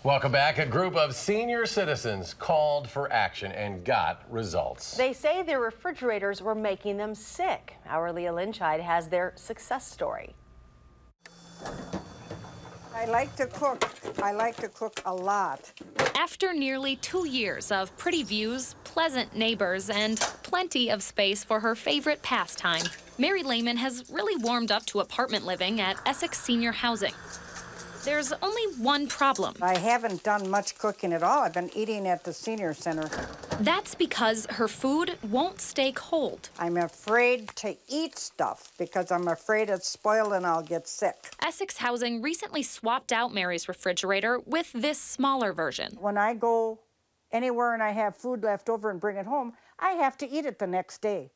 Welcome back. A group of senior citizens called for action and got results. They say their refrigerators were making them sick. Our Leah Lynchide has their success story. I like to cook. I like to cook a lot. After nearly 2 years of pretty views, pleasant neighbors, and plenty of space for her favorite pastime, Mary Lehman has really warmed up to apartment living at Essex Senior Housing. There's only one problem. I haven't done much cooking at all. I've been eating at the senior center. That's because her food won't stay cold. I'm afraid to eat stuff because I'm afraid it's spoiled and I'll get sick. Essex Housing recently swapped out Mary's refrigerator with this smaller version. When I go anywhere and I have food left over and bring it home, I have to eat it the next day.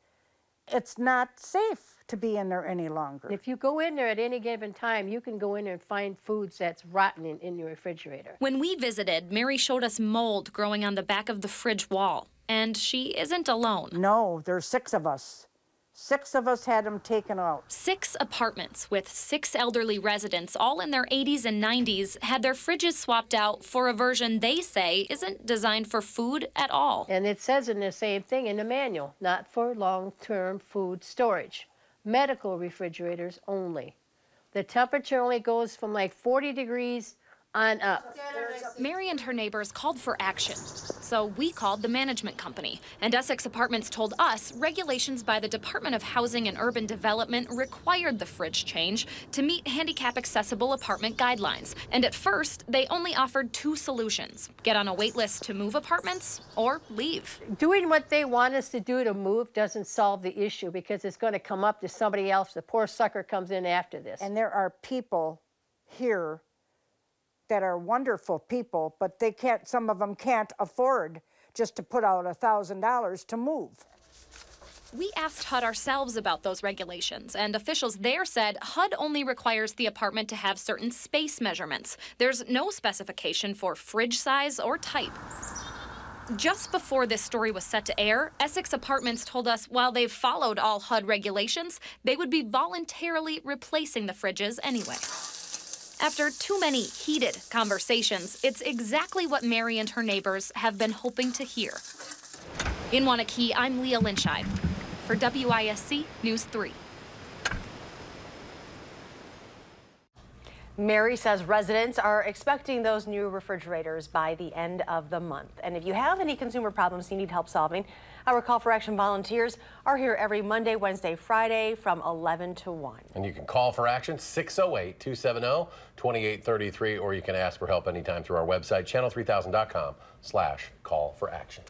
It's not safe to be in there any longer. If you go in there at any given time, you can go in there and find foods that's rotten in your refrigerator. When we visited, Mary showed us mold growing on the back of the fridge wall. And she isn't alone. No, there's 6 of us. 6 of us had them taken out. 6 apartments with 6 elderly residents, all in their 80s and 90s, had their fridges swapped out for a version they say isn't designed for food at all. And it says in the same thing in the manual, not for long-term food storage. Medical refrigerators only. The temperature only goes from like 40 degrees on up. Mary and her neighbors called for action, so we called the management company. And Essex Apartments told us regulations by the Department of Housing and Urban Development required the fridge change to meet handicap-accessible apartment guidelines. And at first, they only offered 2 solutions: get on a wait list to move apartments or leave. Doing what they want us to do to move doesn't solve the issue because it's going to come up to somebody else. The poor sucker comes in after this. And there are people here that are wonderful people, but they can't, some of them can't afford just to put out $1,000 to move. We asked HUD ourselves about those regulations, and officials there said HUD only requires the apartment to have certain space measurements. There's no specification for fridge size or type. Just before this story was set to air, Essex Apartments told us while they've followed all HUD regulations, they would be voluntarily replacing the fridges anyway. After too many heated conversations, it's exactly what Mary and her neighbors have been hoping to hear. In Waunakee, I'm Leah Lynchide for WISC News 3. Mary says residents are expecting those new refrigerators by the end of the month. And if you have any consumer problems you need help solving, our Call for Action volunteers are here every Monday, Wednesday, Friday from 11 to 1. And you can call for action 608-270-2833, or you can ask for help anytime through our website, channel3000.com/call for action.